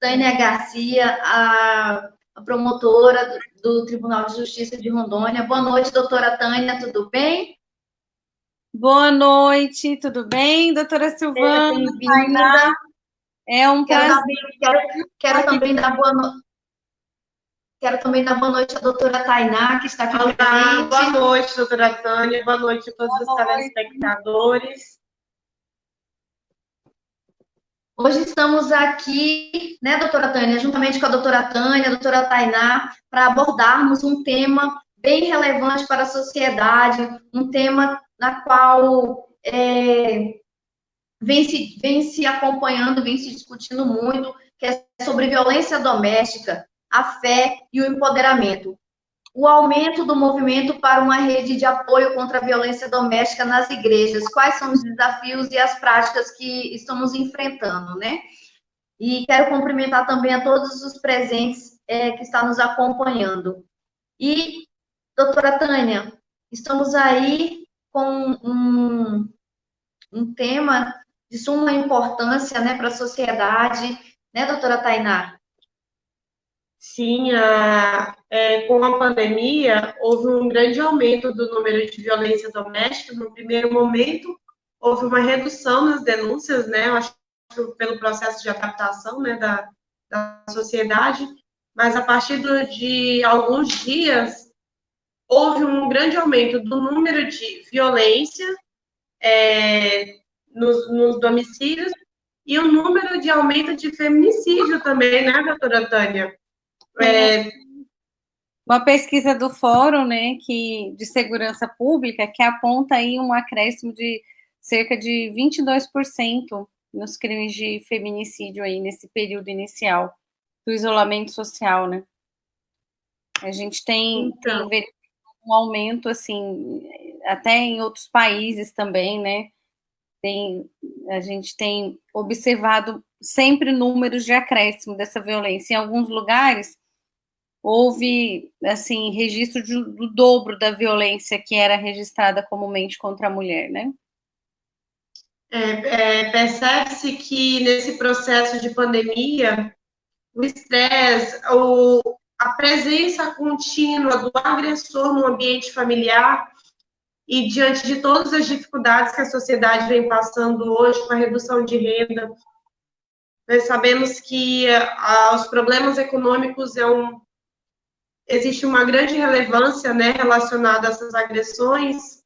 Tânia Garcia, a promotora do Tribunal de Justiça de Rondônia. Boa noite, doutora Tânia, tudo bem? Boa noite, tudo bem, doutora Seja Silvana? bem-vinda. É um prazer. Quero também dar boa noite. Quero também dar boa noite à doutora Tainá, que está aqui presente. Boa noite, doutora Tânia. Boa noite a todos os telespectadores. Hoje estamos aqui, né, doutora Tânia, juntamente com a doutora Tânia, a doutora Tainá, para abordarmos um tema bem relevante para a sociedade, um tema na qual vem se acompanhando, vem se discutindo muito, que é sobre violência doméstica, a fé e o empoderamento. O aumento do movimento para uma rede de apoio contra a violência doméstica nas igrejas. Quais são os desafios e as práticas que estamos enfrentando, né? E quero cumprimentar também a todos os presentes que estão nos acompanhando. E, doutora Tânia, estamos aí com um tema de suma importância, né, para a sociedade, né, doutora Tainá? Sim, com a pandemia, houve um grande aumento do número de violência doméstica. No primeiro momento, houve uma redução nas denúncias, né? Eu acho que pelo processo de adaptação, né, da sociedade, mas a partir de alguns dias, houve um grande aumento do número de violência nos domicílios e o número de aumento de feminicídio também, né, doutora Tânia? Uma pesquisa do Fórum, né, de Segurança Pública, que aponta aí um acréscimo de cerca de 22% nos crimes de feminicídio aí nesse período inicial do isolamento social, né? A gente tem verificado um aumento, assim, até em outros países também, né? A gente tem observado sempre números de acréscimo dessa violência. Em alguns lugares, houve, assim, registro do dobro da violência que era registrada comumente contra a mulher, né? Percebe-se que nesse processo de pandemia, o estresse, a presença contínua do agressor no ambiente familiar e diante de todas as dificuldades que a sociedade vem passando hoje com a redução de renda, nós sabemos que os problemas econômicos existe uma grande relevância, né, relacionada a essas agressões.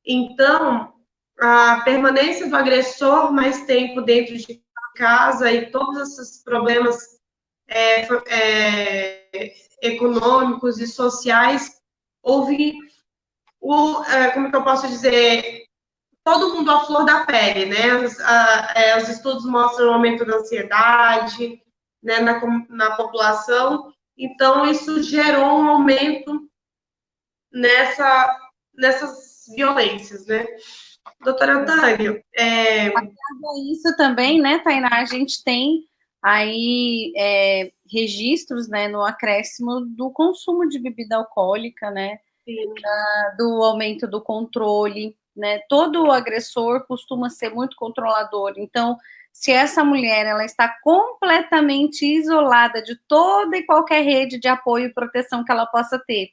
Então, a permanência do agressor mais tempo dentro de casa e todos esses problemas econômicos e sociais, houve como que eu posso dizer, todo mundo à flor da pele, né? Os estudos mostram o aumento da ansiedade, né, na população. Então, isso gerou um aumento nessas violências, né? Doutora Tânia, Isso também, né, Tainá, a gente tem aí registros, né, no acréscimo do consumo de bebida alcoólica, né, do aumento do controle, né, todo agressor costuma ser muito controlador, então, se essa mulher, ela está completamente isolada de toda e qualquer rede de apoio e proteção que ela possa ter,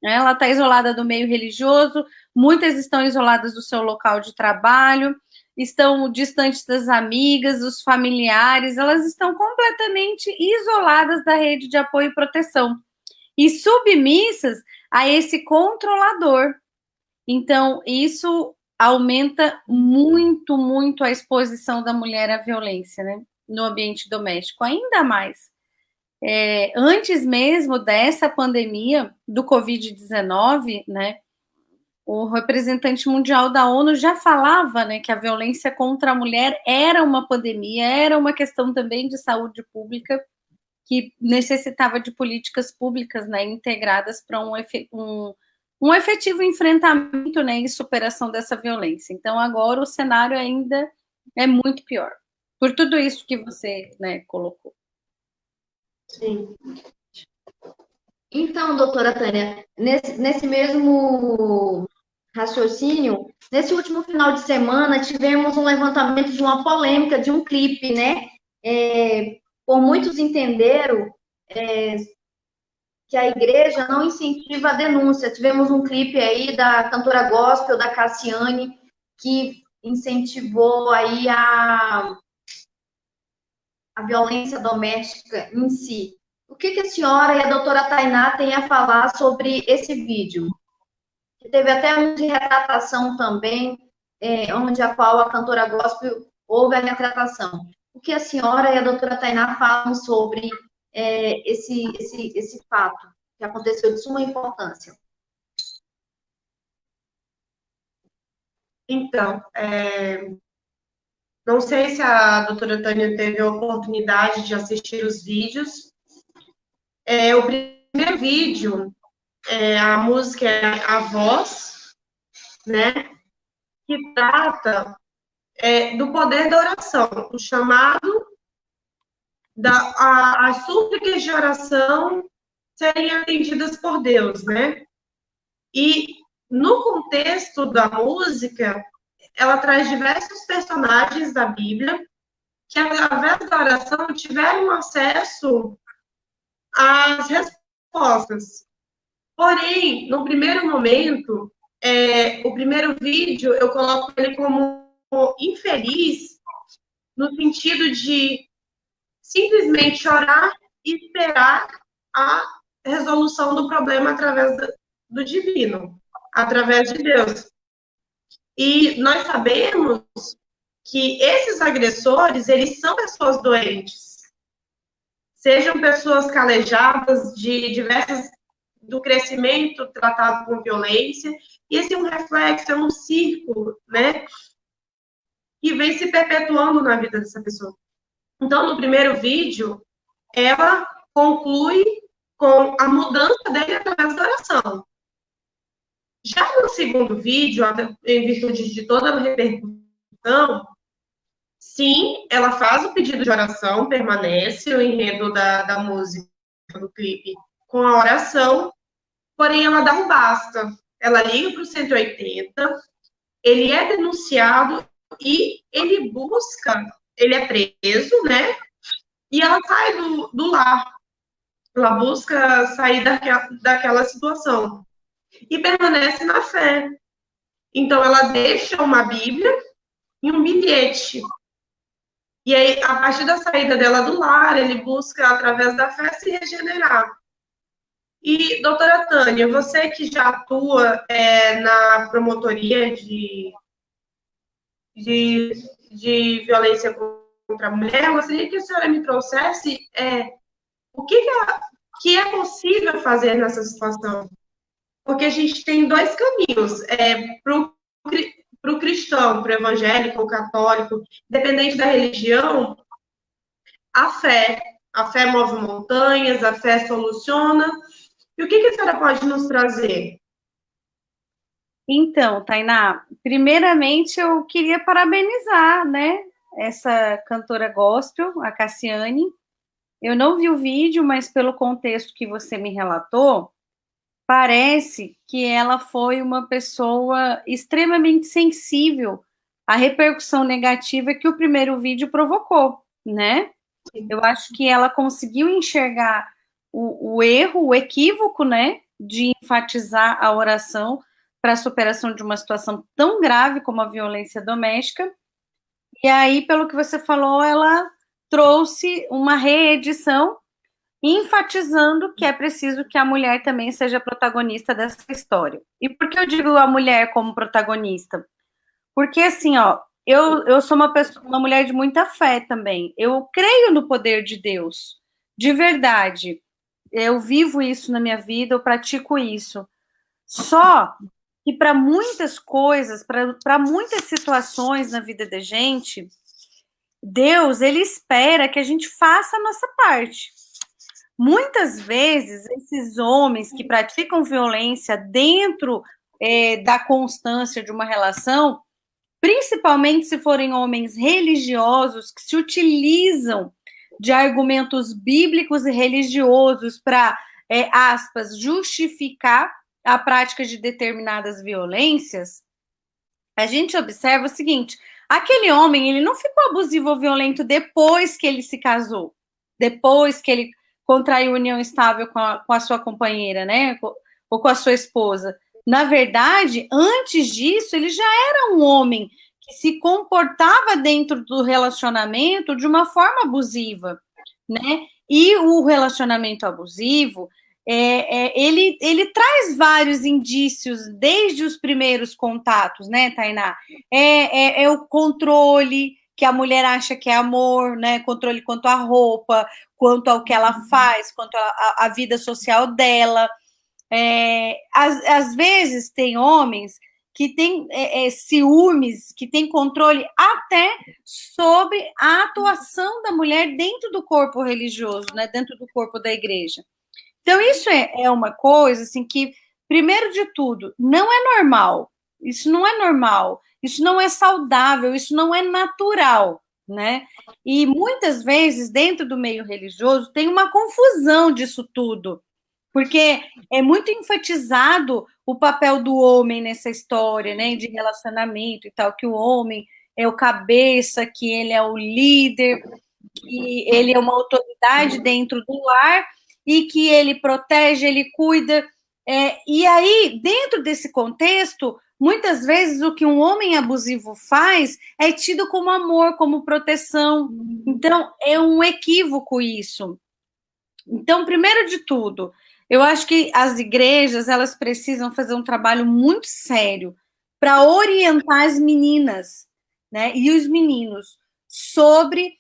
né, ela está isolada do meio religioso, muitas estão isoladas do seu local de trabalho, estão distantes das amigas, dos familiares, elas estão completamente isoladas da rede de apoio e proteção e submissas a esse controlador. Então, isso aumenta muito, muito a exposição da mulher à violência, né, no ambiente doméstico, ainda mais. Antes mesmo dessa pandemia do Covid-19, né, o representante mundial da ONU já falava, né, que a violência contra a mulher era uma pandemia, era uma questão também de saúde pública que necessitava de políticas públicas, né, integradas para um efetivo enfrentamento, né, e superação dessa violência. Então, agora o cenário ainda é muito pior, por tudo isso que você, né, colocou. Sim. Então, doutora Tânia, nesse mesmo raciocínio, nesse último final de semana, tivemos um levantamento de uma polêmica de um clipe, né? por muitos entenderam que a igreja não incentiva a denúncia. Tivemos um clipe aí da cantora gospel, da Cassiane, que incentivou aí a violência doméstica em si. O que a senhora e a doutora Tainá têm a falar sobre esse vídeo? Teve até um de retratação também, onde a qual a cantora gospel houve a retratação. O que a senhora e a doutora Tainá falam sobre esse fato que aconteceu de suma importância? Então, não sei se a doutora Tânia teve a oportunidade de assistir os vídeos. O primeiro vídeo, a música é A Voz, né, que trata do poder da oração, o chamado as súplicas de oração serem atendidas por Deus, né? E no contexto da música, ela traz diversos personagens da Bíblia que, através da oração, tiveram acesso às respostas. Porém, no primeiro momento, o primeiro vídeo, eu coloco ele como infeliz, no sentido de simplesmente orar e esperar a resolução do problema através do divino, através de Deus. E nós sabemos que esses agressores, eles são pessoas doentes. Sejam pessoas calejadas do crescimento tratado com violência, e esse é um reflexo, é um círculo, né, que vem se perpetuando na vida dessa pessoa. Então, no primeiro vídeo, ela conclui com a mudança dele através da oração. Já no segundo vídeo, em virtude de toda a repercussão, sim, ela faz o pedido de oração, permanece o enredo da música, do clipe, com a oração, porém ela dá um basta. Ela liga para o 180, ele é denunciado e ele é preso, né? E ela sai do lar. Ela busca sair daquela situação. E permanece na fé. Então, ela deixa uma Bíblia e um bilhete. E aí, a partir da saída dela do lar, ele busca, através da fé, se regenerar. E, doutora Tânia, você que já atua na promotoria de violência contra a mulher, eu gostaria que a senhora me trouxesse o que é possível fazer nessa situação. Porque a gente tem dois caminhos, para o cristão, para o evangélico, o católico, independente da religião, a fé move montanhas, a fé soluciona. E o que a senhora pode nos trazer? Então, Tainá, primeiramente eu queria parabenizar, né, essa cantora gospel, a Cassiane. Eu não vi o vídeo, mas pelo contexto que você me relatou, parece que ela foi uma pessoa extremamente sensível à repercussão negativa que o primeiro vídeo provocou, né? Eu acho que ela conseguiu enxergar o erro, o equívoco, né, de enfatizar a oração para a superação de uma situação tão grave como a violência doméstica. E aí, pelo que você falou, ela trouxe uma reedição enfatizando que é preciso que a mulher também seja protagonista dessa história. E por que eu digo a mulher como protagonista? Porque, assim, ó, eu sou uma mulher de muita fé também. Eu creio no poder de Deus, de verdade. Eu vivo isso na minha vida, eu pratico isso. Só que para muitas coisas, para muitas situações na vida da gente, Deus, ele espera que a gente faça a nossa parte. Muitas vezes, esses homens que praticam violência dentro da constância de uma relação, principalmente se forem homens religiosos que se utilizam de argumentos bíblicos e religiosos para, aspas, justificar a prática de determinadas violências, a gente observa o seguinte: aquele homem, ele não ficou abusivo ou violento depois que ele se casou. depois que ele contraiu união estável com a sua companheira, né? Ou com a sua esposa. Na verdade, antes disso, ele já era um homem que se comportava dentro do relacionamento de uma forma abusiva, né? E o relacionamento abusivo, ele traz vários indícios desde os primeiros contatos, né, Tainá? É o controle, que a mulher acha que é amor, né? Controle quanto à roupa, quanto ao que ela faz, quanto à vida social dela. Às vezes tem homens que têm ciúmes, que têm controle até sobre a atuação da mulher dentro do corpo religioso, né, dentro do corpo da igreja. Então, isso é uma coisa assim que, primeiro de tudo, não é normal. Isso não é normal, isso não é saudável, isso não é natural, né? E muitas vezes, dentro do meio religioso, tem uma confusão disso tudo. Porque é muito enfatizado o papel do homem nessa história, né, de relacionamento e tal, que o homem é o cabeça, que ele é o líder, que ele é uma autoridade dentro do lar e que ele protege, ele cuida. E aí, dentro desse contexto, muitas vezes o que um homem abusivo faz é tido como amor, como proteção. Então, é um equívoco isso. Então, primeiro de tudo, eu acho que as igrejas, elas precisam fazer um trabalho muito sério para orientar as meninas, né, e os meninos sobre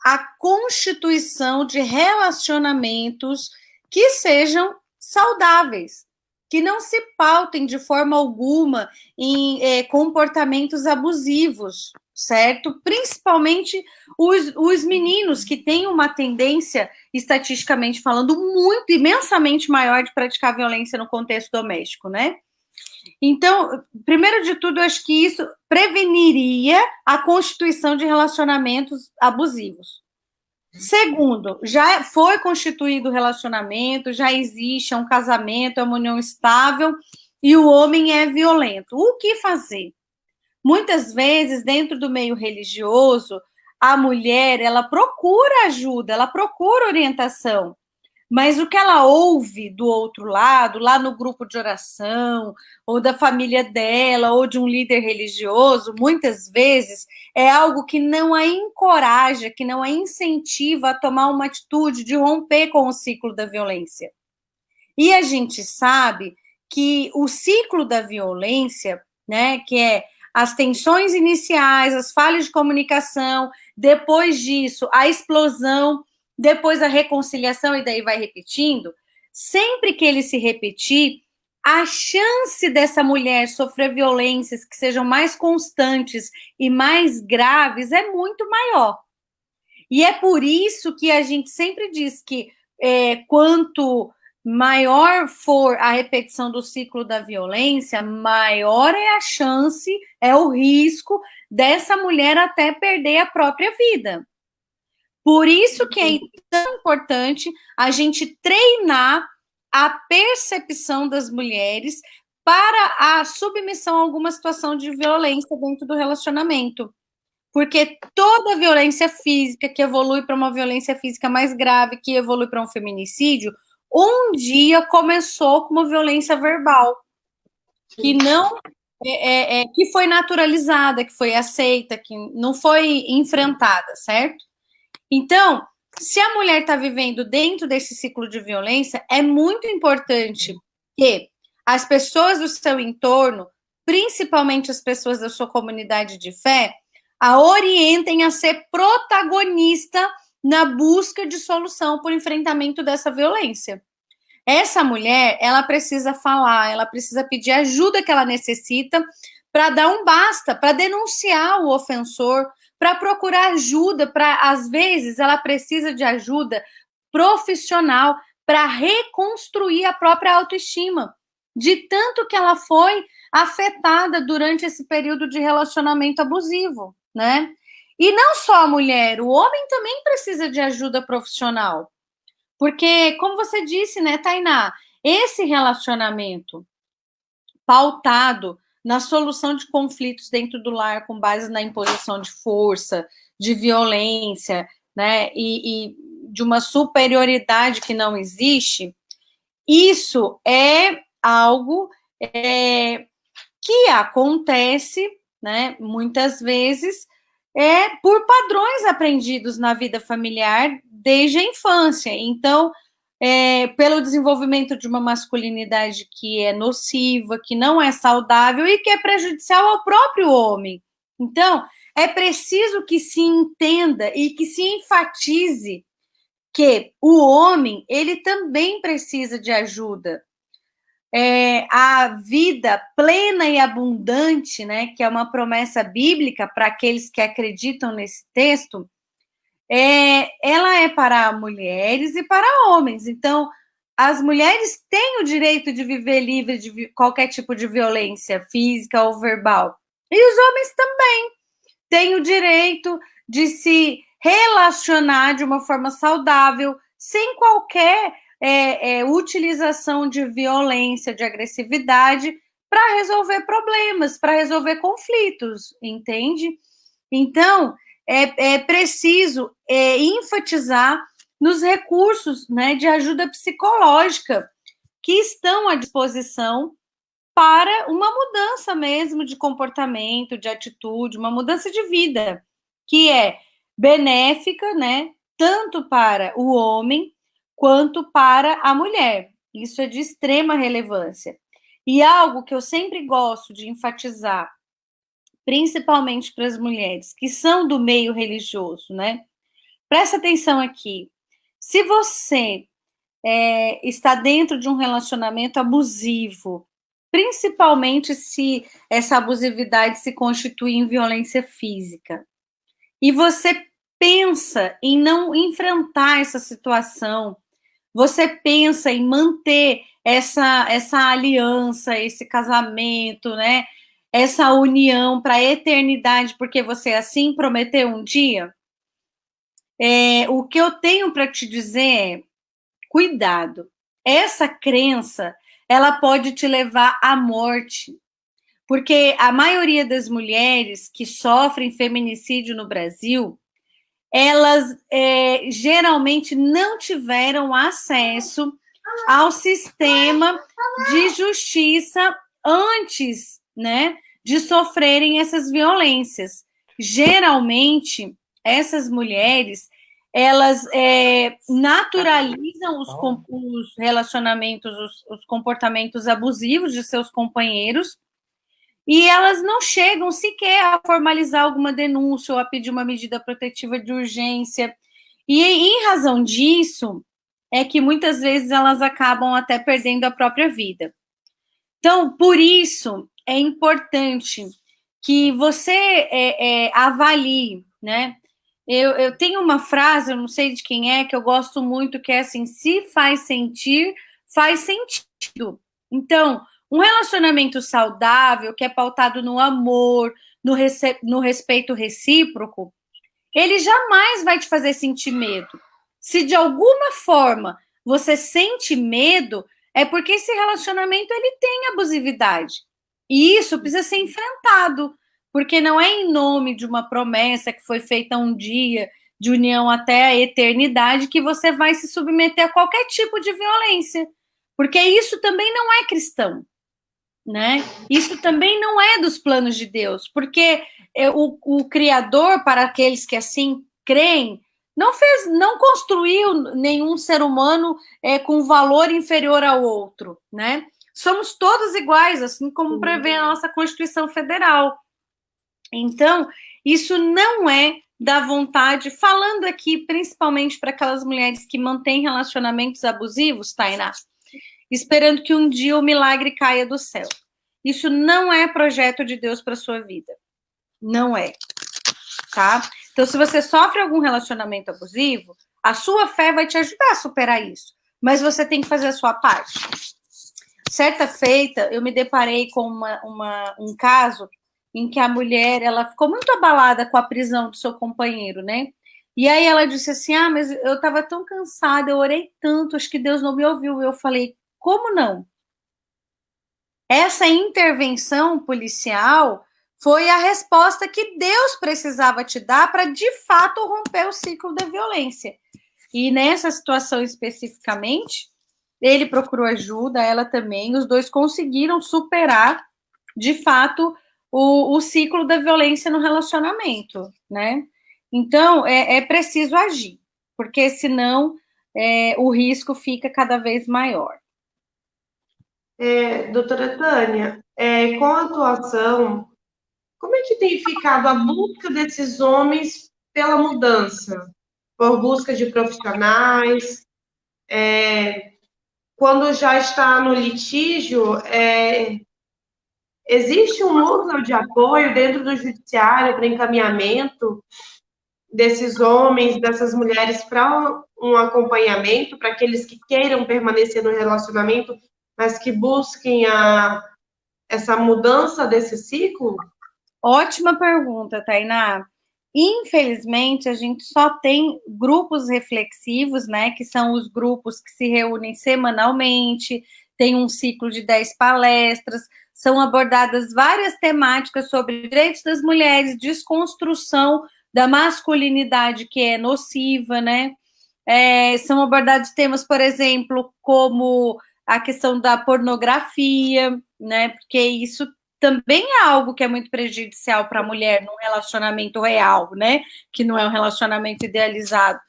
a constituição de relacionamentos que sejam saudáveis, que não se pautem de forma alguma em comportamentos abusivos, certo? Principalmente os meninos que têm uma tendência, estatisticamente falando, muito, imensamente maior de praticar violência no contexto doméstico, né? Então, primeiro de tudo, eu acho que isso preveniria a constituição de relacionamentos abusivos. Segundo, já foi constituído o relacionamento, já existe, é um casamento, é uma união estável e o homem é violento. O que fazer? Muitas vezes, dentro do meio religioso, a mulher, ela procura ajuda, ela procura orientação, mas o que ela ouve do outro lado, lá no grupo de oração, ou da família dela, ou de um líder religioso, muitas vezes é algo que não a encoraja, que não a incentiva a tomar uma atitude de romper com o ciclo da violência. E a gente sabe que o ciclo da violência, né, que é as tensões iniciais, as falhas de comunicação, depois disso, a explosão, depois a reconciliação, e daí vai repetindo, sempre que ele se repetir, a chance dessa mulher sofrer violências que sejam mais constantes e mais graves é muito maior. E é por isso que a gente sempre diz que quanto maior for a repetição do ciclo da violência, maior é a chance, é o risco dessa mulher até perder a própria vida. Por isso que é tão importante a gente treinar a percepção das mulheres para a submissão a alguma situação de violência dentro do relacionamento. Porque toda violência física que evolui para uma violência física mais grave, que evolui para um feminicídio, um dia começou com uma violência verbal, que não que foi naturalizada, que foi aceita, que não foi enfrentada, certo? Então, se a mulher está vivendo dentro desse ciclo de violência, é muito importante que as pessoas do seu entorno, principalmente as pessoas da sua comunidade de fé, a orientem a ser protagonista na busca de solução para o enfrentamento dessa violência. Essa mulher, ela precisa falar, ela precisa pedir a ajuda que ela necessita para dar um basta, para denunciar o ofensor, para procurar ajuda, às vezes ela precisa de ajuda profissional para reconstruir a própria autoestima, de tanto que ela foi afetada durante esse período de relacionamento abusivo, né? E não só a mulher, o homem também precisa de ajuda profissional. Porque, como você disse, né, Tainá, esse relacionamento pautado na solução de conflitos dentro do lar com base na imposição de força, de violência, né, e de uma superioridade que não existe, isso é algo que acontece, né, muitas vezes, por padrões aprendidos na vida familiar desde a infância. Então, pelo desenvolvimento de uma masculinidade que é nociva, que não é saudável e que é prejudicial ao próprio homem. Então, é preciso que se entenda e que se enfatize que o homem, ele também precisa de ajuda. A vida plena e abundante, né, que é uma promessa bíblica para aqueles que acreditam nesse texto, ela é para mulheres e para homens. Então, as mulheres têm o direito de viver livre de qualquer tipo de violência física ou verbal. E os homens também têm o direito de se relacionar de uma forma saudável, sem qualquer utilização de violência, de agressividade, para resolver problemas, para resolver conflitos, entende? Então, é preciso enfatizar nos recursos, né, de ajuda psicológica que estão à disposição para uma mudança mesmo de comportamento, de atitude, uma mudança de vida, que é benéfica, né, tanto para o homem quanto para a mulher. Isso é de extrema relevância. E algo que eu sempre gosto de enfatizar, principalmente para as mulheres que são do meio religioso, né? Presta atenção aqui. Se você está dentro de um relacionamento abusivo, principalmente se essa abusividade se constitui em violência física, e você pensa em não enfrentar essa situação, você pensa em manter essa aliança, esse casamento, né? Essa união para a eternidade, porque você assim prometeu um dia, o que eu tenho para te dizer é, cuidado. Essa crença, ela pode te levar à morte, porque a maioria das mulheres que sofrem feminicídio no Brasil, elas geralmente não tiveram acesso ao sistema de justiça antes, né, de sofrerem essas violências. Geralmente, essas mulheres, elas naturalizam os relacionamentos, os comportamentos abusivos de seus companheiros, e elas não chegam sequer a formalizar alguma denúncia ou a pedir uma medida protetiva de urgência. E em razão disso, é que muitas vezes elas acabam até perdendo a própria vida. Então, por isso, é importante que você avalie, né? Eu tenho uma frase, eu não sei de quem é, que eu gosto muito, que é assim, se faz sentir, faz sentido. Então, um relacionamento saudável, que é pautado no amor, no respeito recíproco, ele jamais vai te fazer sentir medo. Se de alguma forma você sente medo, é porque esse relacionamento ele tem abusividade. E isso precisa ser enfrentado, porque não é em nome de uma promessa que foi feita um dia, de união até a eternidade, que você vai se submeter a qualquer tipo de violência. Porque isso também não é cristão, né? Isso também não é dos planos de Deus, porque o Criador, para aqueles que assim creem, não construiu nenhum ser humano com valor inferior ao outro, né? Somos todos iguais, assim como prevê a nossa Constituição Federal. Então, isso não é da vontade, falando aqui principalmente para aquelas mulheres que mantêm relacionamentos abusivos, Tainá, esperando que um dia o milagre caia do céu. Isso não é projeto de Deus para sua vida. Não é. Tá? Então, se você sofre algum relacionamento abusivo, a sua fé vai te ajudar a superar isso. Mas você tem que fazer a sua parte. Certa feita, eu me deparei com um caso em que a mulher, ela ficou muito abalada com a prisão do seu companheiro, né? E aí ela disse assim, mas eu estava tão cansada, eu orei tanto, acho que Deus não me ouviu. Eu falei, como não? Essa intervenção policial foi a resposta que Deus precisava te dar para, de fato, romper o ciclo da violência. E nessa situação especificamente, ele procurou ajuda, ela também, os dois conseguiram superar, de fato, o ciclo da violência no relacionamento, né? Então, é preciso agir, porque senão o risco fica cada vez maior. Doutora Tânia, com a atuação, como é que tem ficado a busca desses homens pela mudança? Por busca de profissionais? Quando já está no litígio, existe um núcleo de apoio dentro do judiciário para encaminhamento desses homens, dessas mulheres para um acompanhamento, para aqueles que queiram permanecer no relacionamento, mas que busquem essa mudança desse ciclo? Ótima pergunta, Tainá. Infelizmente, a gente só tem grupos reflexivos, né, que são os grupos que se reúnem semanalmente, tem um ciclo de 10 palestras, são abordadas várias temáticas sobre direitos das mulheres, desconstrução da masculinidade que é nociva, né? São abordados temas, por exemplo, como a questão da pornografia, né? Porque isso também é algo que é muito prejudicial para a mulher num relacionamento real, né? Que não é um relacionamento idealizado.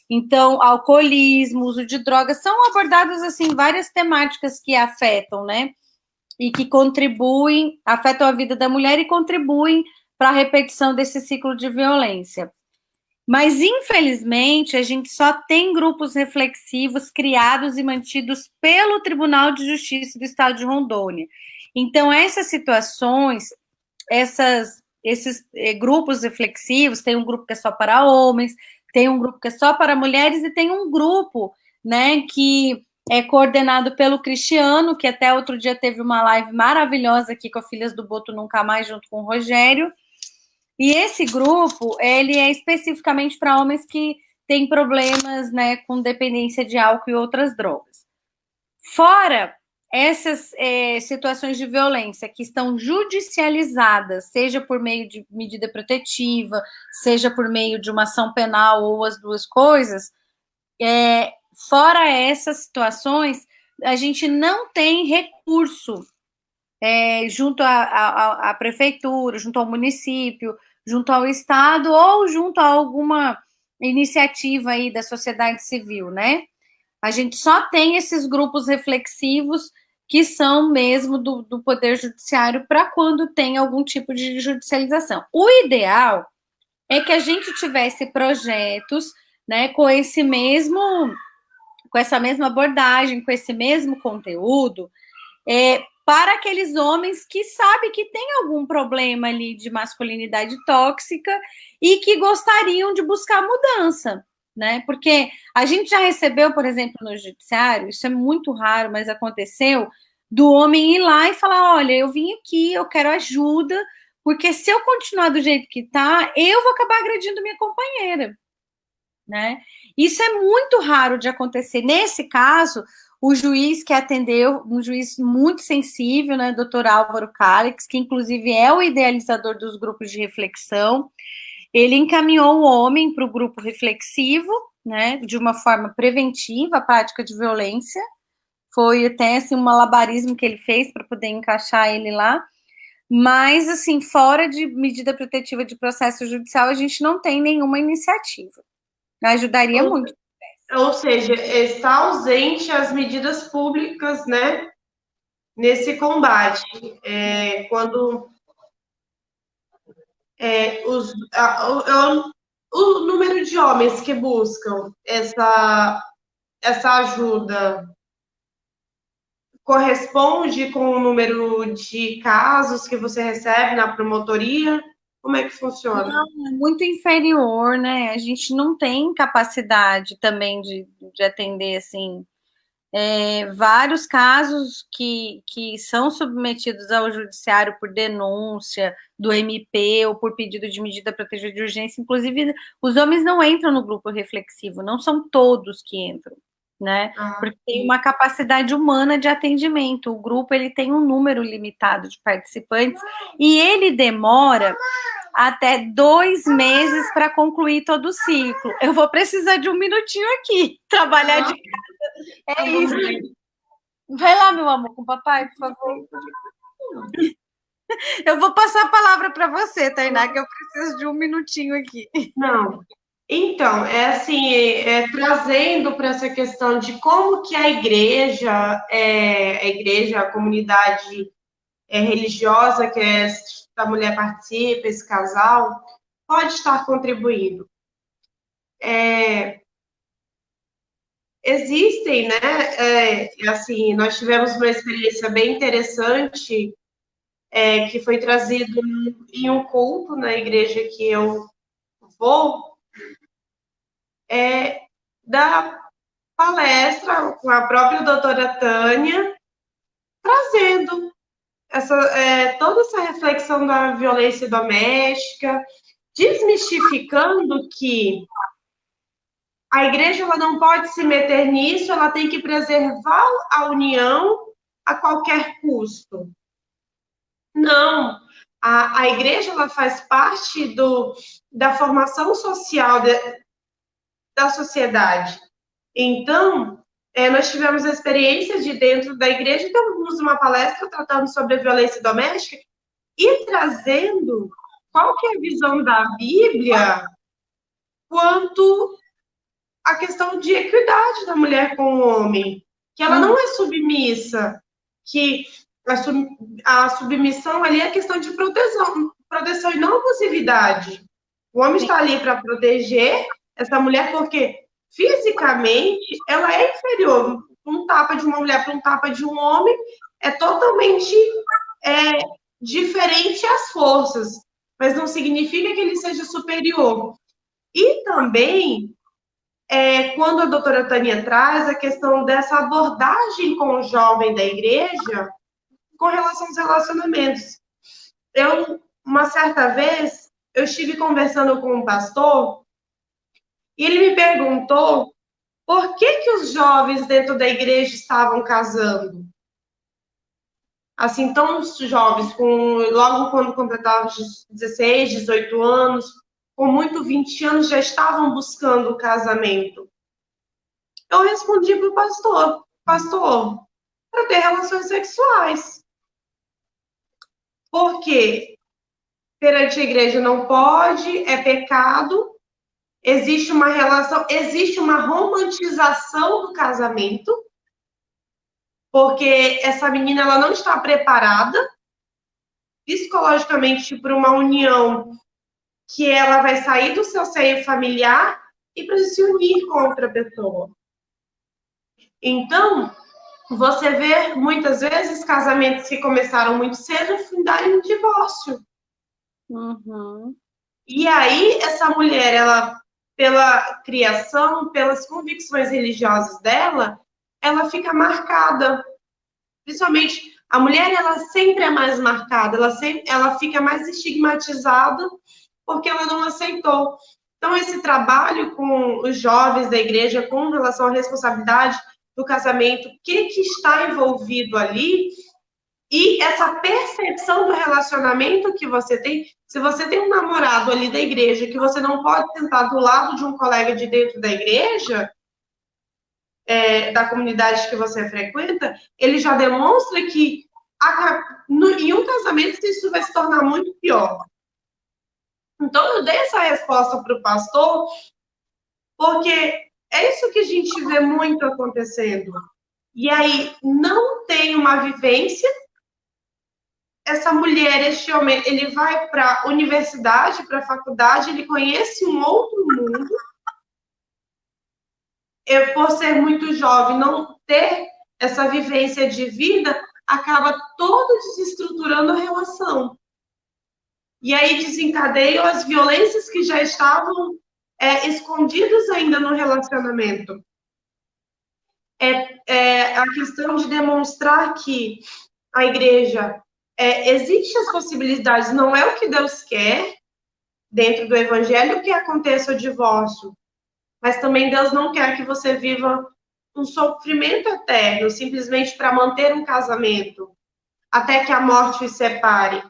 Então, alcoolismo, uso de drogas, são abordadas, assim, várias temáticas que afetam, né? E que contribuem, afetam a vida da mulher e contribuem para a repetição desse ciclo de violência. Mas, infelizmente, a gente só tem grupos reflexivos criados e mantidos pelo Tribunal de Justiça do Estado de Rondônia. Então, essas situações, esses grupos reflexivos, tem um grupo que é só para homens, tem um grupo que é só para mulheres e tem um grupo, né, que é coordenado pelo Cristiano, que até outro dia teve uma live maravilhosa aqui com a Filhas do Boto Nunca Mais, junto com o Rogério. E esse grupo, ele é especificamente para homens que têm problemas, né, com dependência de álcool e outras drogas. Fora essas situações de violência que estão judicializadas, seja por meio de medida protetiva, seja por meio de uma ação penal ou as duas coisas, fora essas situações, a gente não tem recurso junto à prefeitura, junto ao município, junto ao estado ou junto a alguma iniciativa aí da sociedade civil, né? A gente só tem esses grupos reflexivos que são mesmo do Poder Judiciário para quando tem algum tipo de judicialização. O ideal é que a gente tivesse projetos, né, com essa mesma abordagem, com esse mesmo conteúdo, para aqueles homens que sabem que tem algum problema ali de masculinidade tóxica e que gostariam de buscar mudança, né? Porque a gente já recebeu, por exemplo, no judiciário, isso é muito raro, mas aconteceu, do homem ir lá e falar, olha, eu vim aqui, eu quero ajuda, porque se eu continuar do jeito que tá, eu vou acabar agredindo minha companheira, né? Isso é muito raro de acontecer. Nesse caso, o juiz que atendeu, um juiz muito sensível, né, doutor Álvaro Calix, que inclusive é o idealizador dos grupos de reflexão, ele encaminhou o homem para o grupo reflexivo, né, de uma forma preventiva, a prática de violência. Foi até assim, um malabarismo que ele fez para poder encaixar ele lá. Mas, assim, fora de medida protetiva de processo judicial, a gente não tem nenhuma iniciativa. Ajudaria muito. Ou seja, está ausente as medidas públicas, né, nesse combate. Quando o número de homens que buscam essa ajuda corresponde com o número de casos que você recebe na promotoria? Como é que funciona? Não, é muito inferior, né? A gente não tem capacidade também de atender, assim, vários casos que são submetidos ao judiciário por denúncia do MP ou por pedido de medida protegida de urgência. Inclusive, os homens não entram no grupo reflexivo, não são todos que entram, né? Porque tem uma capacidade humana de atendimento. O grupo, ele tem um número limitado de participantes e ele demora até 2 meses para concluir todo o ciclo. Eu vou precisar de um minutinho aqui, trabalhar de casa. É isso. Vai lá, meu amor, com o papai, por favor. Eu vou passar a palavra para você, Tainá, que eu preciso de um minutinho aqui. Não. Então, é assim, trazendo para essa questão de como que a igreja, a comunidade religiosa que a mulher participa, esse casal, pode estar contribuindo. Existem, né? Assim, nós tivemos uma experiência bem interessante que foi trazido em um culto na igreja que eu vou, da palestra com a própria doutora Tânia, trazendo toda essa reflexão da violência doméstica, desmistificando que a igreja ela não pode se meter nisso, ela tem que preservar a união a qualquer custo. Não, a igreja ela faz parte da formação social da sociedade. Então, nós tivemos a experiência de dentro da igreja, temos uma palestra tratando sobre a violência doméstica e trazendo qual que é a visão da Bíblia quanto à questão de equidade da mulher com o homem, que ela não é submissa, que a submissão ali é questão de proteção e não abusividade. O homem está ali para proteger essa mulher porque fisicamente ela é inferior. Um tapa de uma mulher para um tapa de um homem é totalmente diferente as forças, mas não significa que ele seja superior. E também, quando a doutora Tânia traz a questão dessa abordagem com o jovem da igreja com relação aos relacionamentos. Uma certa vez, eu estive conversando com um pastor e ele me perguntou por que os jovens dentro da igreja estavam casando. Assim, tão jovens, logo quando completavam 16, 18 anos, com muito 20 anos, já estavam buscando o casamento. Eu respondi para o pastor, para ter relações sexuais. Porque perante a igreja não pode, é pecado, existe uma relação, existe uma romantização do casamento, porque essa menina ela não está preparada psicologicamente para uma união que ela vai sair do seu seio familiar e para se unir com outra pessoa. Então, você vê muitas vezes casamentos que começaram muito cedo fundarem um divórcio. Uhum. E aí, essa mulher, ela, pela criação, pelas convicções religiosas dela, ela fica marcada. Principalmente, a mulher, ela sempre é mais marcada, ela fica mais estigmatizada porque ela não aceitou. Então, esse trabalho com os jovens da igreja com relação à responsabilidade do casamento, o que está envolvido ali, e essa percepção do relacionamento que você tem. Se você tem um namorado ali da igreja que você não pode sentar do lado de um colega de dentro da igreja, da comunidade que você frequenta, ele já demonstra que em um casamento isso vai se tornar muito pior. Então, eu dei essa resposta para o pastor, porque é isso que a gente vê muito acontecendo. E aí, não tem uma vivência. Essa mulher, este homem, ele vai para a universidade, para a faculdade, ele conhece um outro mundo. Por ser muito jovem, não ter essa vivência de vida, acaba todo desestruturando a relação. E aí desencadeiam as violências que já estavam escondidas ainda no relacionamento. A questão de demonstrar que a igreja existem as possibilidades, não é o que Deus quer dentro do evangelho que aconteça o divórcio, mas também Deus não quer que você viva um sofrimento eterno, simplesmente para manter um casamento, até que a morte os separe.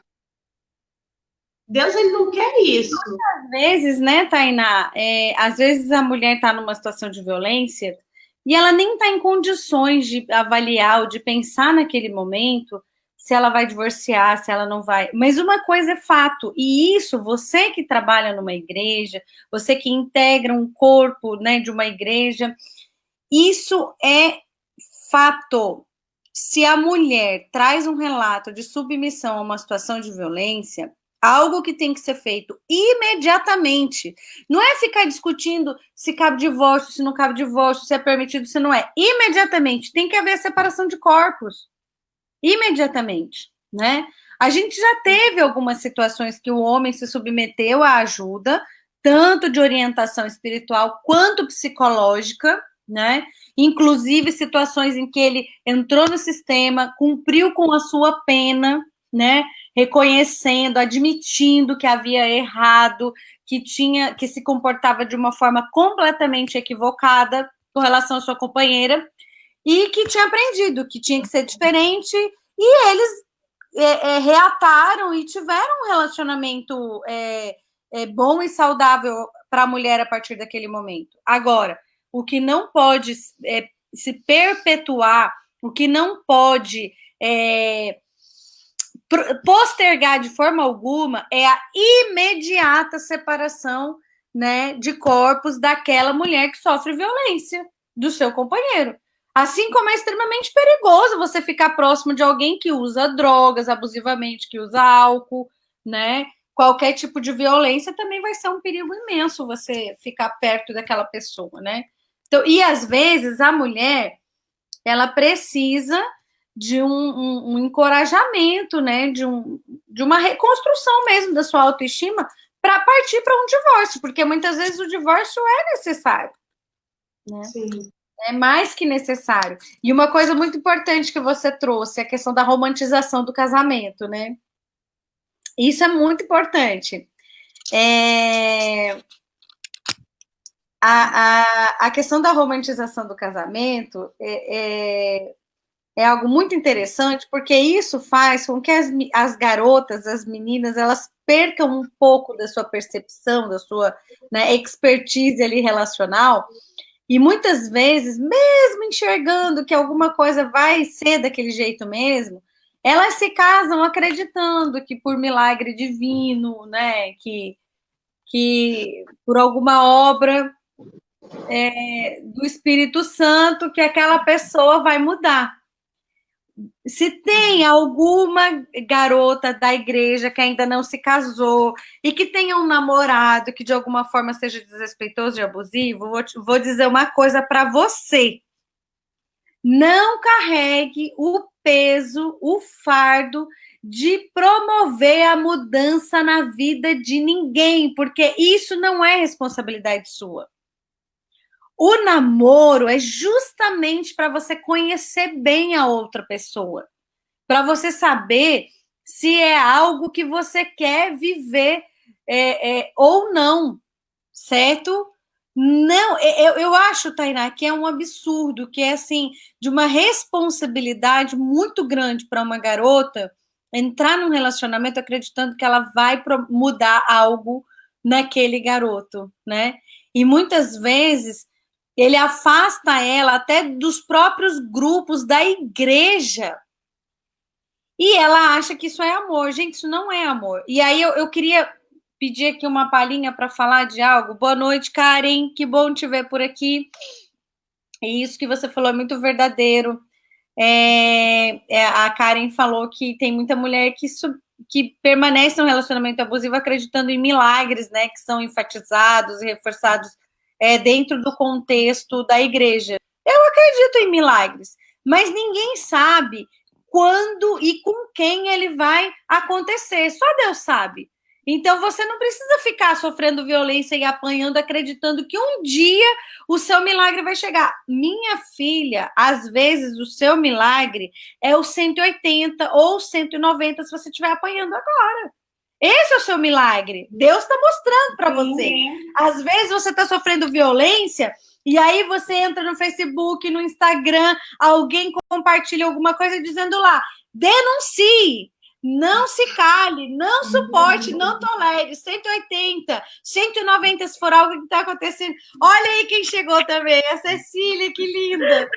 Deus, ele não quer isso. Às vezes, né, Tainá, às vezes a mulher está numa situação de violência e ela nem está em condições de avaliar ou de pensar naquele momento se ela vai divorciar, se ela não vai. Mas uma coisa é fato, e isso, você que trabalha numa igreja, você que integra um corpo, né, de uma igreja, isso é fato. Se a mulher traz um relato de submissão a uma situação de violência, algo que tem que ser feito imediatamente. Não é ficar discutindo se cabe divórcio, se não cabe divórcio, se é permitido, se não é. Imediatamente. Tem que haver separação de corpos. Imediatamente, né? A gente já teve algumas situações que o homem se submeteu à ajuda, tanto de orientação espiritual quanto psicológica, né? Inclusive situações em que ele entrou no sistema, cumpriu com a sua pena, né? Reconhecendo, admitindo que havia errado, que se comportava de uma forma completamente equivocada com relação à sua companheira e que tinha aprendido que tinha que ser diferente, e eles reataram e tiveram um relacionamento bom e saudável para a mulher a partir daquele momento. Agora, o que não pode se perpetuar, o que não pode postergar de forma alguma é a imediata separação, né, de corpos daquela mulher que sofre violência do seu companheiro. Assim como é extremamente perigoso você ficar próximo de alguém que usa drogas abusivamente, que usa álcool, né? Qualquer tipo de violência também vai ser um perigo imenso você ficar perto daquela pessoa, né? Então, e às vezes a mulher, ela precisa de um encorajamento, né? De uma reconstrução mesmo da sua autoestima para partir para um divórcio, porque muitas vezes o divórcio é necessário, né? Sim. É mais que necessário. E uma coisa muito importante que você trouxe é a questão da romantização do casamento, né? Isso é muito importante. A questão da romantização do casamento é algo muito interessante, porque isso faz com que as garotas, as meninas, elas percam um pouco da sua percepção, da sua, né, expertise ali relacional. E muitas vezes, mesmo enxergando que alguma coisa vai ser daquele jeito mesmo, elas se casam acreditando que por milagre divino, né, que por alguma obra do Espírito Santo, que aquela pessoa vai mudar. Se tem alguma garota da igreja que ainda não se casou e que tenha um namorado que de alguma forma seja desrespeitoso e abusivo, vou dizer uma coisa para você. Não carregue o peso, o fardo de promover a mudança na vida de ninguém, porque isso não é responsabilidade sua. O namoro é justamente para você conhecer bem a outra pessoa, para você saber se é algo que você quer viver ou não, certo? Não, eu acho, Tainá, que é um absurdo, que é assim, de uma responsabilidade muito grande para uma garota entrar num relacionamento acreditando que ela vai mudar algo naquele garoto, né? E muitas vezes ele afasta ela até dos próprios grupos da igreja. E ela acha que isso é amor. Gente, isso não é amor. E aí eu queria pedir aqui uma palhinha para falar de algo. Boa noite, Karen. Que bom te ver por aqui. E isso que você falou é muito verdadeiro. A Karen falou que tem muita mulher que permanece num relacionamento abusivo acreditando em milagres, né? Que são enfatizados e reforçados dentro do contexto da igreja. Eu acredito em milagres, mas ninguém sabe quando e com quem ele vai acontecer. Só Deus sabe. Então, você não precisa ficar sofrendo violência e apanhando, acreditando que um dia o seu milagre vai chegar. Minha filha, às vezes o seu milagre é o 180 ou 190 se você estiver apanhando agora. Esse é o seu milagre. Deus está mostrando para você. Às vezes você está sofrendo violência e aí você entra no Facebook, no Instagram, alguém compartilha alguma coisa dizendo lá, denuncie. Não se cale, não suporte, não tolere. 180, 190 se for algo que está acontecendo. Olha aí quem chegou também, a Cecília, que linda.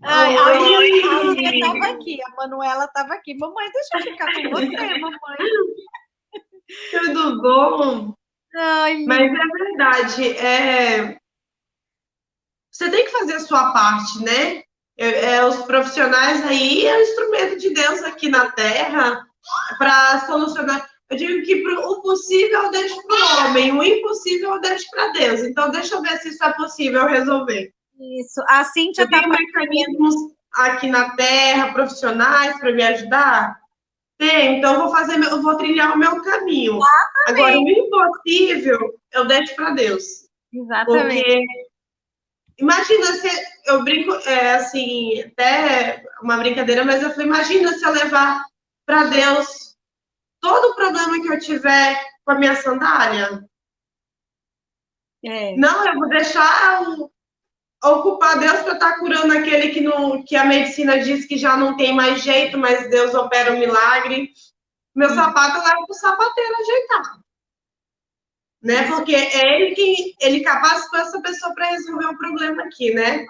Ai, a Manuela estava aqui, a Manuela estava aqui. Mamãe, deixa eu ficar com você, mamãe. Tudo bom? Ai, mas é verdade, você tem que fazer a sua parte, né? Os profissionais aí é o instrumento de Deus aqui na Terra para solucionar. Eu digo que o possível eu deixo para o homem, o impossível eu deixo para Deus. Então, deixa eu ver se isso é possível resolver. Isso, a Cíntia eu tenho mecanismos aqui na Terra, profissionais, para me ajudar? Tem, então eu vou trilhar o meu caminho. Agora, o impossível eu deixo para Deus. Exatamente. Porque imagina se eu brinco, assim, até uma brincadeira, mas eu falei, imagina se eu levar para Deus todo o problema que eu tiver com a minha sandália. Não, eu vou deixar ocupar Deus para estar curando aquele que a medicina diz que já não tem mais jeito, mas Deus opera um milagre. Meu sapato eu levo para o sapateiro ajeitar. Né? Porque é ele capacitou essa pessoa para resolver o problema aqui, né?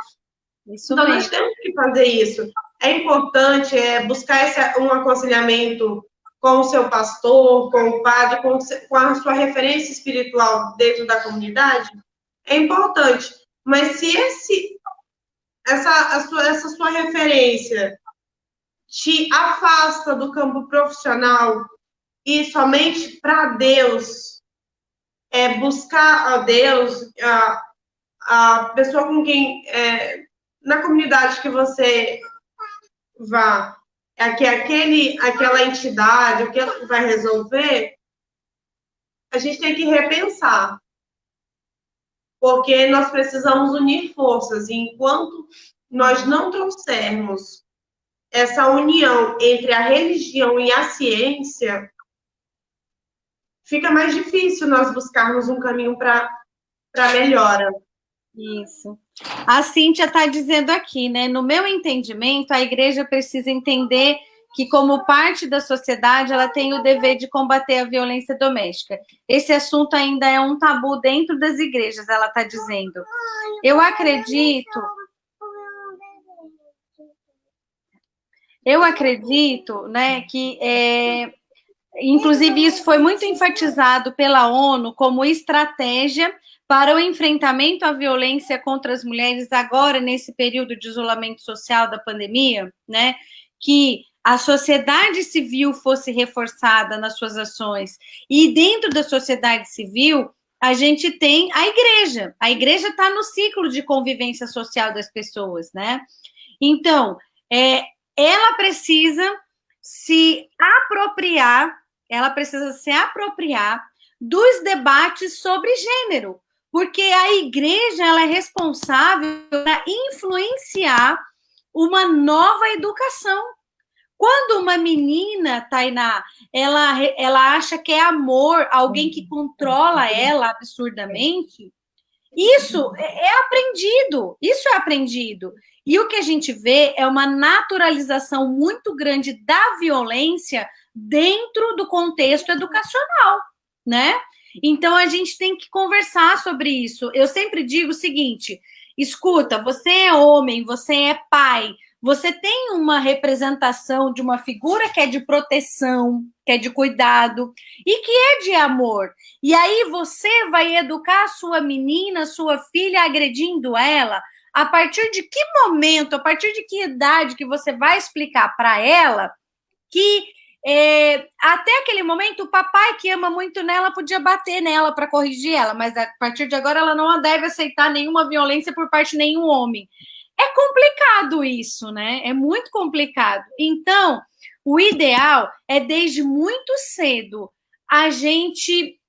Isso então, mesmo. Nós temos que fazer isso. É importante buscar um aconselhamento com o seu pastor, com o padre, com a sua referência espiritual dentro da comunidade. É importante. Mas se essa sua referência te afasta do campo profissional e somente para Deus, buscar a Deus, a pessoa com quem, na comunidade que você vá, aquela entidade, o que ela vai resolver, a gente tem que repensar. Porque nós precisamos unir forças. E enquanto nós não trouxermos essa união entre a religião e a ciência, fica mais difícil nós buscarmos um caminho para melhora. Isso. A Cíntia está dizendo aqui, né? No meu entendimento, a igreja precisa entender que, como parte da sociedade, ela tem o dever de combater a violência doméstica. Esse assunto ainda é um tabu dentro das igrejas, ela está dizendo. Eu acredito, né, que inclusive isso foi muito enfatizado pela ONU como estratégia para o enfrentamento à violência contra as mulheres agora nesse período de isolamento social da pandemia, né, que a sociedade civil fosse reforçada nas suas ações. E dentro da sociedade civil, a gente tem a igreja. A igreja está no ciclo de convivência social das pessoas, né? Então, ela precisa se apropriar dos debates sobre gênero, porque a igreja ela é responsável por influenciar uma nova educação. Quando uma menina, Tainá, ela acha que é amor, alguém que controla ela absurdamente, isso é aprendido. E o que a gente vê é uma naturalização muito grande da violência dentro do contexto educacional, né? Então, a gente tem que conversar sobre isso. Eu sempre digo o seguinte, escuta, você é homem, você é pai, você tem uma representação de uma figura que é de proteção, que é de cuidado e que é de amor. E aí você vai educar a sua menina, a sua filha, agredindo ela. A partir de que momento, a partir de que idade que você vai explicar para ela que até aquele momento o papai que ama muito nela podia bater nela para corrigir ela, mas a partir de agora ela não deve aceitar nenhuma violência por parte de nenhum homem. É complicado isso, né? É muito complicado. Então, o ideal é, desde muito cedo, a gente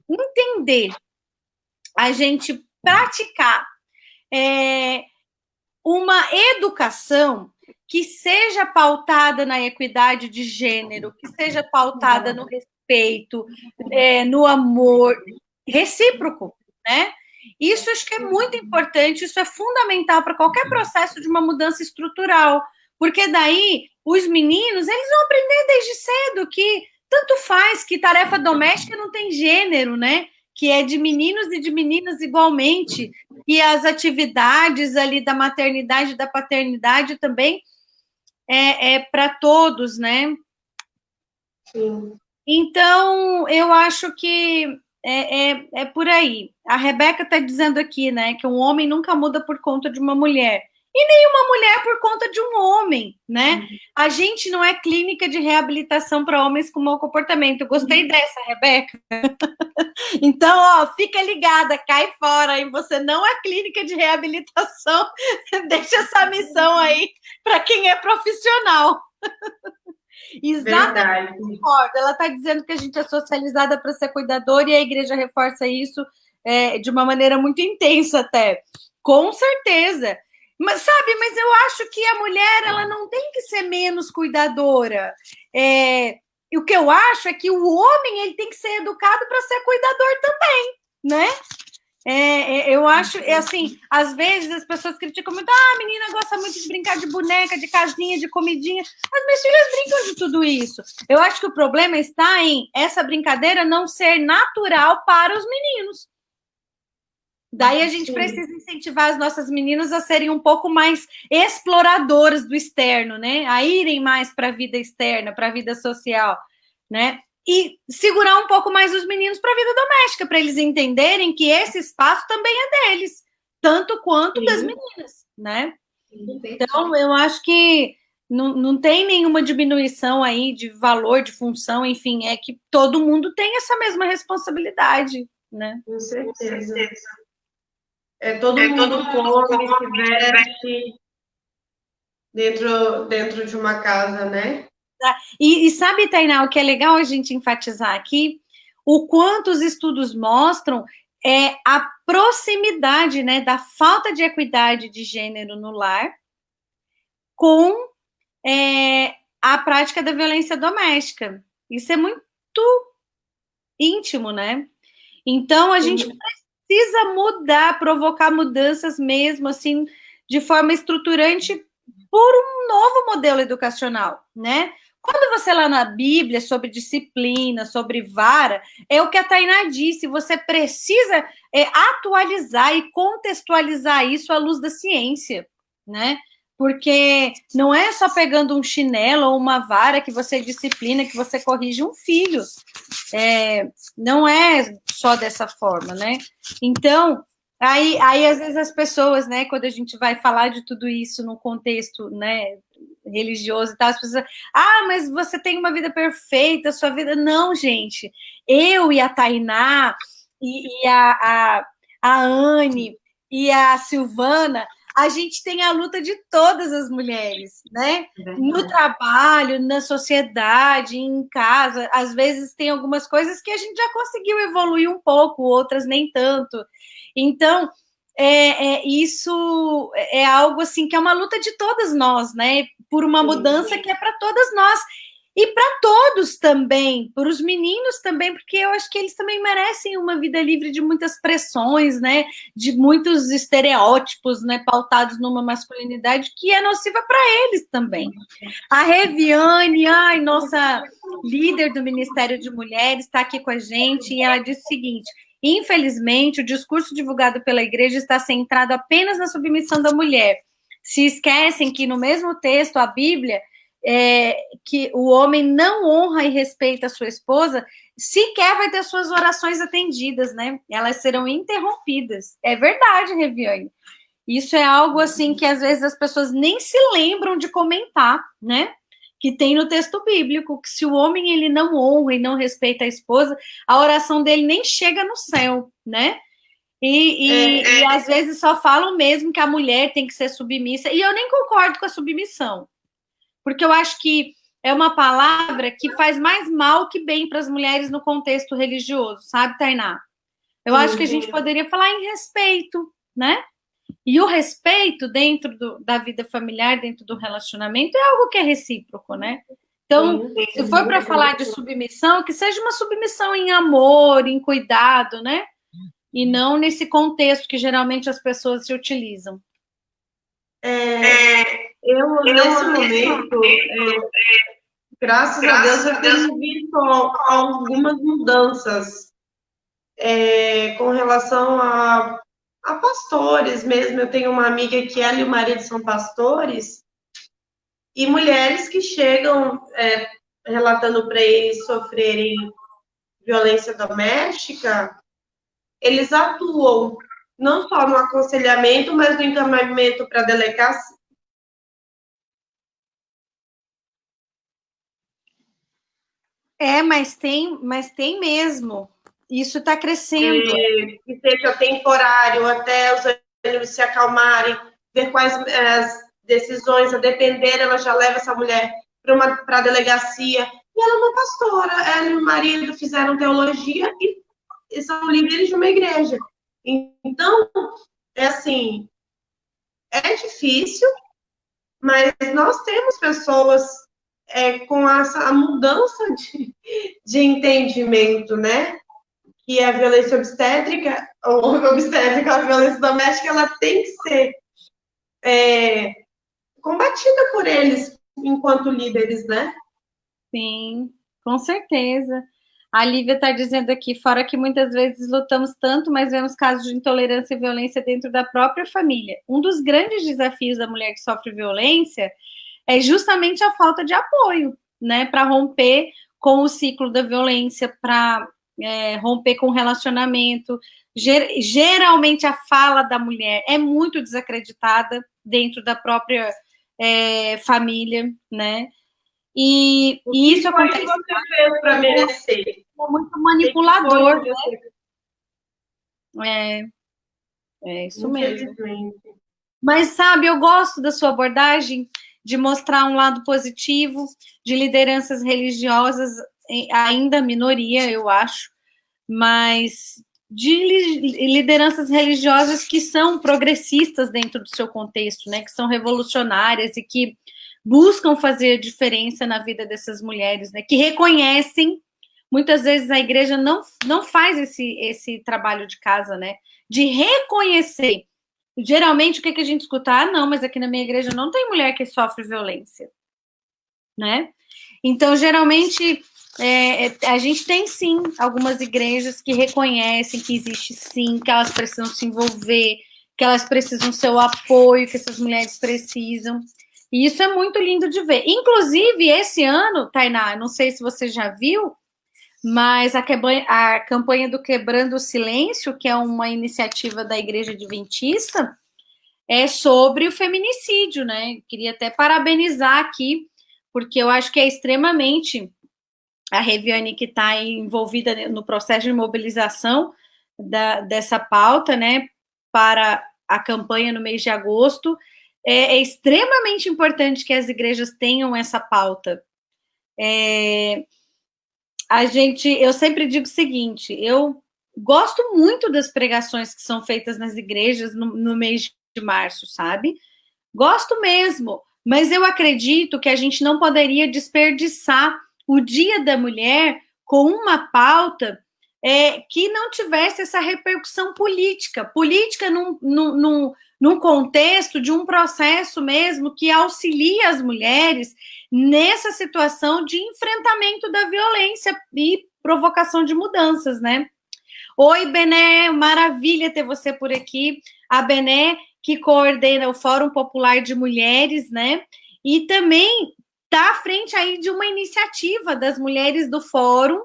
entender, a gente praticar uma educação que seja pautada na equidade de gênero, que seja pautada no respeito, no amor recíproco, né? Isso acho que é muito importante, isso é fundamental para qualquer processo de uma mudança estrutural, porque daí os meninos, eles vão aprender desde cedo que tanto faz, que tarefa doméstica não tem gênero, né? Que é de meninos e de meninas igualmente, e as atividades ali da maternidade e da paternidade também é para todos, né? Sim. Então, eu acho que é por aí. A Rebeca está dizendo aqui, né, que um homem nunca muda por conta de uma mulher. E nenhuma mulher por conta de um homem, né? A gente não é clínica de reabilitação para homens com mau comportamento. Gostei dessa, Rebeca. Então, ó, fica ligada, cai fora, hein? Você não é clínica de reabilitação. Deixa essa missão aí para quem é profissional. Exatamente, concordo. Ela está dizendo que a gente é socializada para ser cuidadora e a igreja reforça isso de uma maneira muito intensa até. Com certeza. Mas eu acho que a mulher ela não tem que ser menos cuidadora. E o que eu acho é que o homem ele tem que ser educado para ser cuidador também, né? Eu acho, assim, às vezes as pessoas criticam muito, a menina gosta muito de brincar de boneca, de casinha, de comidinha. As minhas filhas brincam de tudo isso. Eu acho que o problema está em essa brincadeira não ser natural para os meninos. Daí a gente precisa incentivar as nossas meninas a serem um pouco mais exploradoras do externo, né? A irem mais para a vida externa, para a vida social, né? E segurar um pouco mais os meninos para a vida doméstica, para eles entenderem que esse espaço também é deles, tanto quanto das meninas, né? Então, eu acho que não tem nenhuma diminuição aí de valor, de função, enfim, é que todo mundo tem essa mesma responsabilidade, né? Com certeza. Todo mundo come, se veste dentro de uma casa, né? E sabe, Tainá, o que é legal a gente enfatizar aqui? O quanto os estudos mostram a proximidade, né, da falta de equidade de gênero no lar com a prática da violência doméstica. Isso é muito íntimo, né? Então, a gente precisa mudar, provocar mudanças mesmo, assim, de forma estruturante por um novo modelo educacional, né? Quando você lá na Bíblia, sobre disciplina, sobre vara, é o que a Tainá disse, você precisa atualizar e contextualizar isso à luz da ciência, né? Porque não é só pegando um chinelo ou uma vara que você disciplina, que você corrige um filho. Não é só dessa forma, né? Então, aí às vezes as pessoas, né, quando a gente vai falar de tudo isso no contexto, né, religioso e tal, as pessoas, mas você tem uma vida perfeita, sua vida... Não, gente, eu e a Tainá, e a Anne, e a Silvana, a gente tem a luta de todas as mulheres, né? No trabalho, na sociedade, em casa. Às vezes tem algumas coisas que a gente já conseguiu evoluir um pouco, outras nem tanto. Então, isso é algo assim que é uma luta de todas nós, né? Por uma mudança que é para todas nós. E para todos também, para os meninos também, porque eu acho que eles também merecem uma vida livre de muitas pressões, né? De muitos estereótipos, né? Pautados numa masculinidade que é nociva para eles também. A Reviane, nossa líder do Ministério de Mulheres, está aqui com a gente e ela disse o seguinte: infelizmente, o discurso divulgado pela igreja está centrado apenas na submissão da mulher. Se esquecem que no mesmo texto, a Bíblia, que o homem não honra e respeita a sua esposa, sequer vai ter suas orações atendidas, né? Elas serão interrompidas. É verdade, Reviane. Isso é algo assim que às vezes as pessoas nem se lembram de comentar, né? Que tem no texto bíblico, que se o homem ele não honra e não respeita a esposa, a oração dele nem chega no céu, né? E às vezes só falam mesmo que a mulher tem que ser submissa, e eu nem concordo com a submissão, porque eu acho que é uma palavra que faz mais mal que bem para as mulheres no contexto religioso, sabe, Tainá? Eu acho que a gente poderia falar em respeito, né? E o respeito dentro da vida familiar, dentro do relacionamento, é algo que é recíproco, né? Então, se for para falar de submissão, que seja uma submissão em amor, em cuidado, né? E não nesse contexto que geralmente as pessoas se utilizam. Eu, nesse momento, graças a Deus, eu tenho visto algumas mudanças com relação a pastores mesmo. Eu tenho uma amiga que ela e o marido são pastores, e mulheres que chegam relatando para eles sofrerem violência doméstica, eles atuam não só no aconselhamento, mas no encaminhamento para a delegacia. Mas tem mesmo. Isso está crescendo. Que seja temporário, até os ânimos se acalmarem, ver quais as decisões, a depender, ela já leva essa mulher para a delegacia. E ela é uma pastora, ela e o marido fizeram teologia e são líderes de uma igreja. Então, é assim, é difícil, mas nós temos pessoas com a mudança de entendimento, né? Que a violência obstétrica, ou obstétrica, a violência doméstica, ela tem que ser combatida por eles enquanto líderes, né? Sim, com certeza. A Lívia está dizendo aqui, fora que muitas vezes lutamos tanto, mas vemos casos de intolerância e violência dentro da própria família. Um dos grandes desafios da mulher que sofre violência é justamente a falta de apoio, né? Para romper com o ciclo da violência, para romper com o relacionamento. Geralmente a fala da mulher é muito desacreditada dentro da própria família, né? E isso acontece. O que você fez para merecer? É muito manipulador, né? É isso mesmo. Mas, sabe, eu gosto da sua abordagem de mostrar um lado positivo de lideranças religiosas, ainda minoria, eu acho, mas de lideranças religiosas que são progressistas dentro do seu contexto, né? Que são revolucionárias e que buscam fazer diferença na vida dessas mulheres, né? Que reconhecem, muitas vezes a igreja não faz esse trabalho de casa, né? De reconhecer. Geralmente, o que a gente escuta? Ah, não, mas aqui na minha igreja não tem mulher que sofre violência, né? Então, geralmente, a gente tem, sim, algumas igrejas que reconhecem que existe, sim, que elas precisam se envolver, que elas precisam ser o apoio que essas mulheres precisam. E isso é muito lindo de ver. Inclusive, esse ano, Tainá, não sei se você já viu, mas a campanha do Quebrando o Silêncio, que é uma iniciativa da Igreja Adventista, é sobre o feminicídio, né? Queria até parabenizar aqui, porque eu acho que é extremamente a Reviane que está envolvida no processo de mobilização dessa pauta, né? Para a campanha no mês de agosto. É extremamente importante que as igrejas tenham essa pauta. Eu sempre digo o seguinte, eu gosto muito das pregações que são feitas nas igrejas no mês de março, sabe? Gosto mesmo, mas eu acredito que a gente não poderia desperdiçar o Dia da Mulher com uma pauta que não tivesse essa repercussão política num contexto de um processo mesmo que auxilia as mulheres nessa situação de enfrentamento da violência e provocação de mudanças, né? Oi, Bené, maravilha ter você por aqui. A Bené, que coordena o Fórum Popular de Mulheres, né? E também está à frente aí de uma iniciativa das mulheres do Fórum,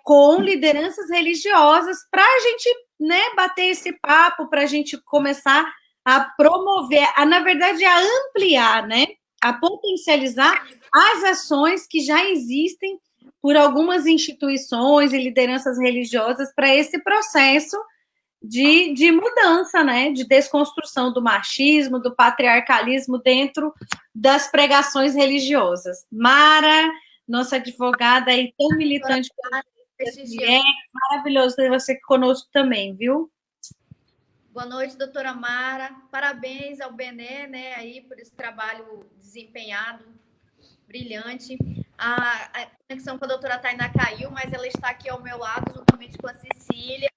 com lideranças religiosas, para a gente, né, bater esse papo, para a gente começar a promover, na verdade, a ampliar, né? A potencializar as ações que já existem por algumas instituições e lideranças religiosas para esse processo de mudança, né? De desconstrução do machismo, do patriarcalismo dentro das pregações religiosas. Mara, nossa advogada aí, tão militante, maravilhoso ter você conosco também, viu? Boa noite, doutora Mara. Parabéns ao Bené, né, aí por esse trabalho desempenhado, brilhante. A conexão com a doutora Tainá caiu, mas ela está aqui ao meu lado, juntamente com a Cecília,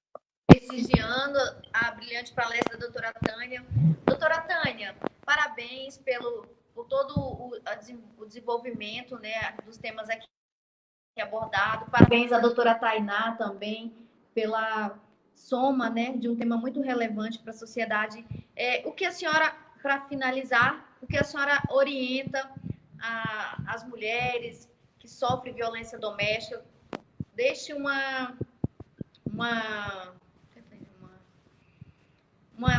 prestigiando a brilhante palestra da doutora Tânia. Doutora Tânia, parabéns parabéns por todo o desenvolvimento, né, dos temas aqui abordados. Parabéns à doutora Tainá também pela soma, né, de um tema muito relevante para a sociedade. O que a senhora, para finalizar, o que a senhora orienta as mulheres que sofrem violência doméstica? Deixe uma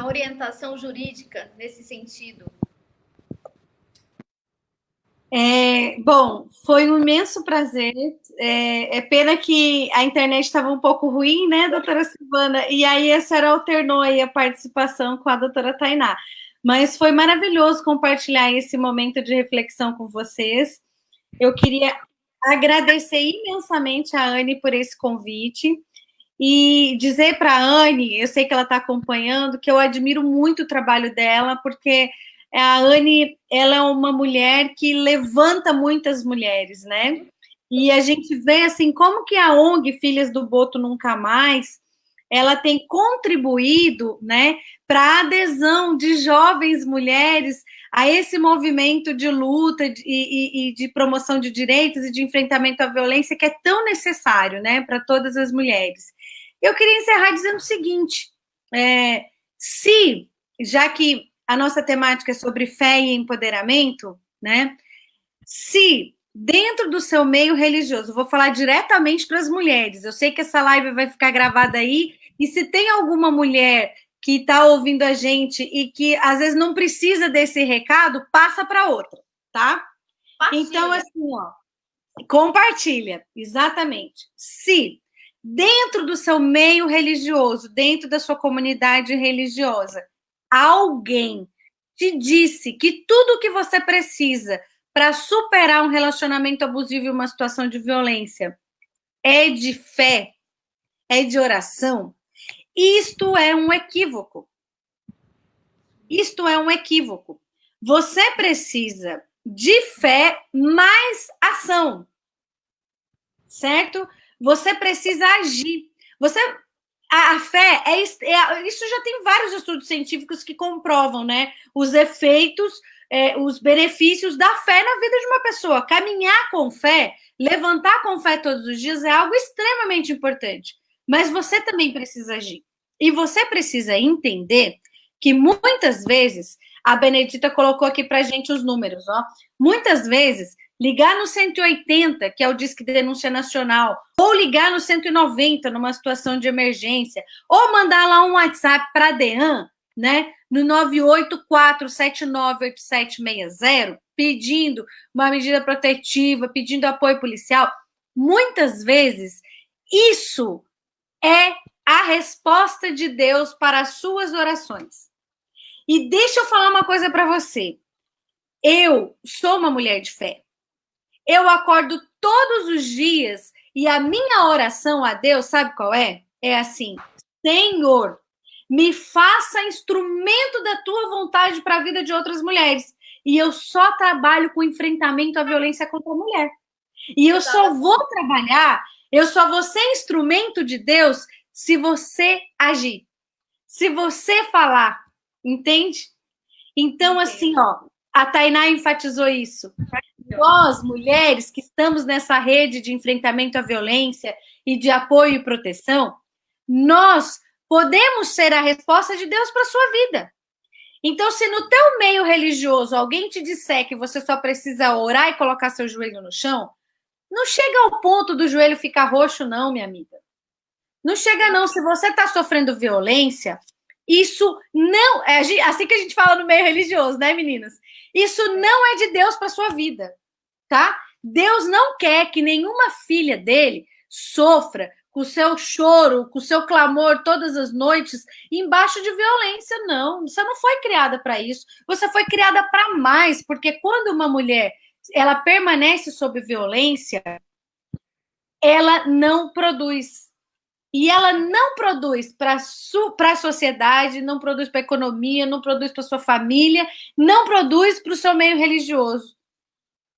orientação jurídica nesse sentido. Bom, foi um imenso prazer. É pena que a internet estava um pouco ruim, né, doutora Silvana? E aí a senhora alternou aí a participação com a doutora Tainá. Mas foi maravilhoso compartilhar esse momento de reflexão com vocês. Eu queria agradecer imensamente a Anne por esse convite e dizer para a Anne, eu sei que ela está acompanhando, que eu admiro muito o trabalho dela, porque a Anne, ela é uma mulher que levanta muitas mulheres, né? E a gente vê, assim, como que a ONG Filhas do Boto Nunca Mais, ela tem contribuído, né, para a adesão de jovens mulheres a esse movimento de luta e de promoção de direitos e de enfrentamento à violência que é tão necessário, né, para todas as mulheres. Eu queria encerrar dizendo o seguinte, já que a nossa temática é sobre fé e empoderamento, né, se dentro do seu meio religioso, vou falar diretamente para as mulheres, eu sei que essa live vai ficar gravada aí, e se tem alguma mulher que está ouvindo a gente e que às vezes não precisa desse recado, passa para outra, tá? Partilha. Então, assim, ó, compartilha, exatamente. Se dentro do seu meio religioso, dentro da sua comunidade religiosa, alguém te disse que tudo o que você precisa para superar um relacionamento abusivo e uma situação de violência é de fé, é de oração, isto é um equívoco. Isto é um equívoco. Você precisa de fé mais ação, certo? Você precisa agir. A fé isso já tem vários estudos científicos que comprovam, né? Os efeitos, os benefícios da fé na vida de uma pessoa. Caminhar com fé, levantar com fé todos os dias é algo extremamente importante. Mas você também precisa agir. E você precisa entender que muitas vezes, a Benedita colocou aqui pra gente os números, ó. Muitas vezes, ligar no 180, que é o Disque de Denúncia Nacional, ou ligar no 190 numa situação de emergência, ou mandar lá um WhatsApp para a DEAN, né, no 984798760, pedindo uma medida protetiva, pedindo apoio policial. Muitas vezes, isso é a resposta de Deus para as suas orações. E deixa eu falar uma coisa para você. Eu sou uma mulher de fé. Eu acordo todos os dias e a minha oração a Deus, sabe qual é? É assim: Senhor, me faça instrumento da tua vontade para a vida de outras mulheres. E eu só trabalho com enfrentamento à violência contra a mulher. E eu só vou trabalhar, eu só vou ser instrumento de Deus se você agir, se você falar, entende? Então, assim, ó, a Tainá enfatizou isso. Nós, mulheres que estamos nessa rede de enfrentamento à violência e de apoio e proteção, nós podemos ser a resposta de Deus para a sua vida. Então, se no teu meio religioso alguém te disser que você só precisa orar e colocar seu joelho no chão, não chega ao ponto do joelho ficar roxo, não, minha amiga. Não chega, não. Se você está sofrendo violência, isso não... É assim que a gente fala no meio religioso, né, meninas? Isso não é de Deus para sua vida, tá? Deus não quer que nenhuma filha dele sofra com o seu choro, com o seu clamor todas as noites embaixo de violência, não. Você não foi criada para isso. Você foi criada para mais, porque quando uma mulher ela permanece sob violência, ela não produz. E ela não produz para a sociedade, não produz para a economia, não produz para sua família, não produz para o seu meio religioso.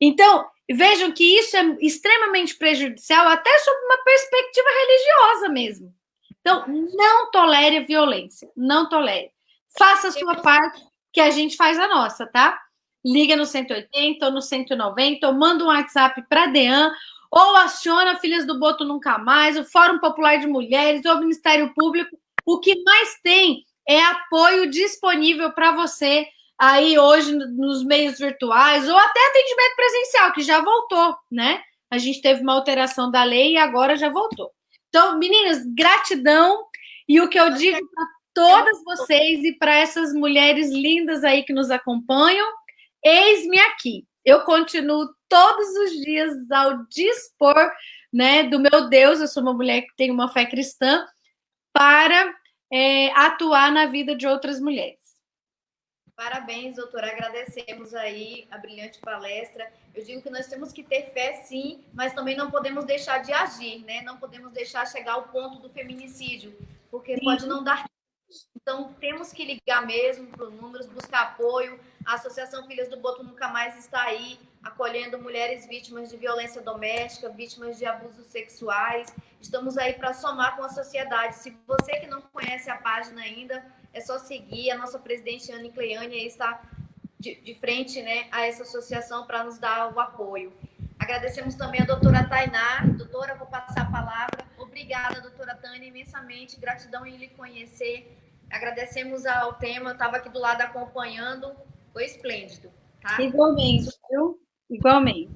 Então, vejam que isso é extremamente prejudicial até sob uma perspectiva religiosa mesmo. Então, não tolere a violência, não tolere. Faça a sua parte que a gente faz a nossa, tá? Liga no 180 ou no 190, ou manda um WhatsApp para a DEAN, ou aciona Filhas do Boto Nunca Mais, o Fórum Popular de Mulheres, ou o Ministério Público. O que mais tem é apoio disponível para você aí hoje nos meios virtuais, ou até atendimento presencial, que já voltou, né? A gente teve uma alteração da lei e agora já voltou. Então, meninas, gratidão. E o que eu digo para todas vocês e para essas mulheres lindas aí que nos acompanham, eis-me aqui. Eu continuo todos os dias ao dispor, né, do meu Deus. Eu sou uma mulher que tem uma fé cristã para atuar na vida de outras mulheres. Parabéns, doutora. Agradecemos aí a brilhante palestra. Eu digo que nós temos que ter fé, sim, mas também não podemos deixar de agir, né? Não podemos deixar chegar ao ponto do feminicídio, porque pode não dar. Então, temos que ligar mesmo para os números, buscar apoio. A Associação Filhas do Boto Nunca Mais está aí, acolhendo mulheres vítimas de violência doméstica, vítimas de abusos sexuais. Estamos aí para somar com a sociedade. Se você que não conhece a página ainda, é só seguir. A nossa presidente, Anne Cleane, está de frente, né, a essa associação para nos dar o apoio. Agradecemos também a doutora Tainá. Doutora, vou passar a palavra. Obrigada, doutora Tânia, imensamente. Gratidão em lhe conhecer. Agradecemos ao tema, eu estava aqui do lado acompanhando, foi esplêndido. Tá? Igualmente, viu? Igualmente.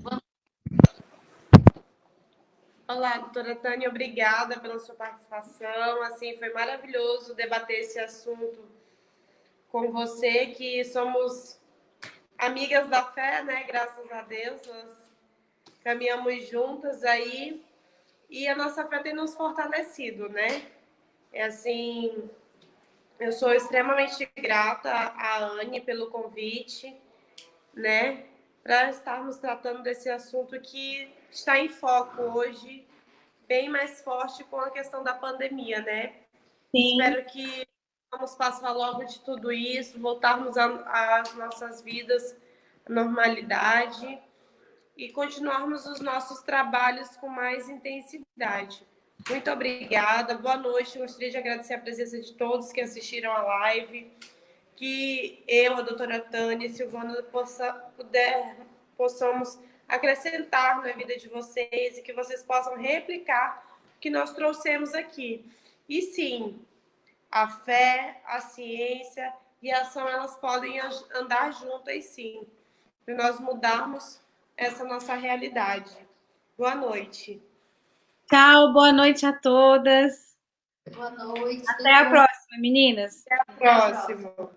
Olá, doutora Tânia, obrigada pela sua participação. Assim, foi maravilhoso debater esse assunto com você, que somos amigas da fé, né? Graças a Deus, nós caminhamos juntas aí e a nossa fé tem nos fortalecido, né? É assim, eu sou extremamente grata à Anne pelo convite, né? Para estarmos tratando desse assunto que está em foco hoje, bem mais forte com a questão da pandemia, né? Sim. Espero que vamos passar logo de tudo isso, voltarmos às nossas vidas, à normalidade e continuarmos os nossos trabalhos com mais intensidade. Muito obrigada, boa noite. Gostaria de agradecer a presença de todos que assistiram a live, que eu, a doutora Tânia e Silvana possamos acrescentar na vida de vocês e que vocês possam replicar o que nós trouxemos aqui. E sim, a fé, a ciência e a ação, elas podem andar juntas, sim, para nós mudarmos essa nossa realidade. Boa noite. Tchau, boa noite a todas. Boa noite. Até a próxima, meninas. Até a próxima.